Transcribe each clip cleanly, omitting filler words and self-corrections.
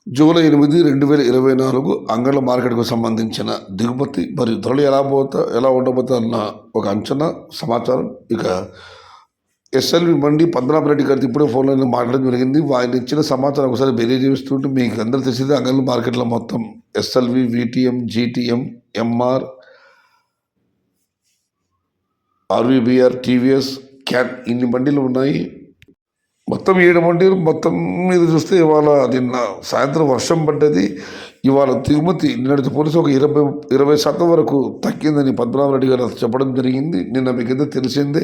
July 8, 2024 అంగళ్ళ మార్కెట్‌కు సంబంధించిన దిగుమతి మరియు ధరలు ఎలా ఉండబోతాయన్న ఒక అంచనా, సమాచారం. ఇక ఎస్ఎల్వి మండి పద్మనాభరెడ్డి గారితో ఇప్పుడే ఫోన్‌లో మాట్లాడడం జరిగింది. ఆయన ఇచ్చిన సమాచారం ఒకసారి బేరీజ్ చేస్తుంటే మీకు అందరూ తెలిసిందే అంగళ్ళ మార్కెట్‌లో మొత్తం SLV, VTM, GTM, MR, RVBR, TVS, క్యాన్ ఇన్ని బండిలు ఉన్నాయి. మొత్తం 7 మండీలు. మొత్తం మీద చూస్తే ఇవాళ నిన్న సాయంత్రం వర్షం పడ్డది. ఇవాళ దిగుమతి నిన్నటితో పోలిసి ఒక 20% వరకు తగ్గిందని పద్మనాభరెడ్డి గారు చెప్పడం జరిగింది. నిన్న మీకైతే తెలిసిందే.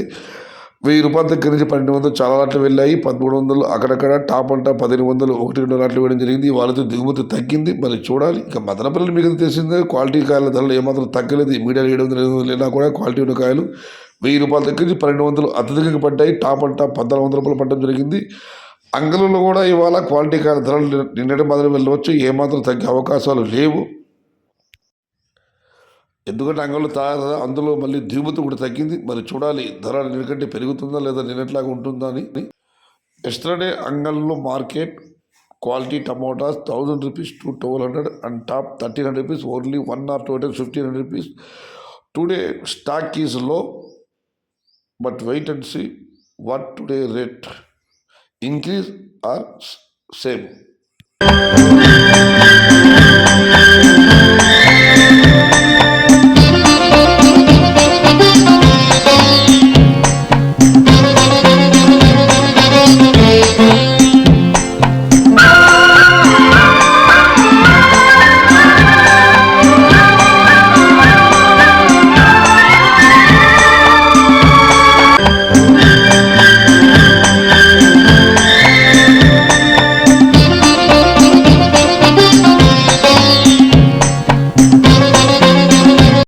₹1000 దగ్గర నుంచి 1200 చాలా లాట్లు వెళ్ళాయి. 1300 అక్కడక్కడ టాప్ అంటా 1500 1-2 లాట్లు వేయడం జరిగింది. వాళ్ళతో దిగుమతి తగ్గింది. మరి చూడాలి. ఇక మదనపల్లి మీకు తెలిసిందే, క్వాలిటీ కాయల ధరలు ఏమాత్రం తగ్గలేదు. మీడియా 700 వెళ్ళినా కూడా క్వాలిటీ ఉన్న కాయలు ₹1000 దగ్గర నుంచి 1200 అత్యధికంగా పడ్డాయి. టాప్ అంటా ₹1400 పడడం జరిగింది. అంగళంలో కూడా ఇవాళ క్వాలిటీ కాయల ధరలు నిన్నటి మాదిరి వెళ్ళవచ్చు. ఏమాత్రం తగ్గే అవకాశాలు లేవు. ఎందుకంటే అంగళ్ళు అందులో మళ్ళీ దిగుమతి కూడా తగ్గింది. మరి చూడాలి ధర నిన్నకంటే పెరుగుతుందా లేదా నిన్నట్లాగా ఉంటుందా అని. ఎస్టర్డే అంగళ్ళలో market quality tomatoes ₹1000 to 1200 and top ₹1300 only 1 or 2 items ₹1500. Today stock is low, but wait and see what today rate increase or same.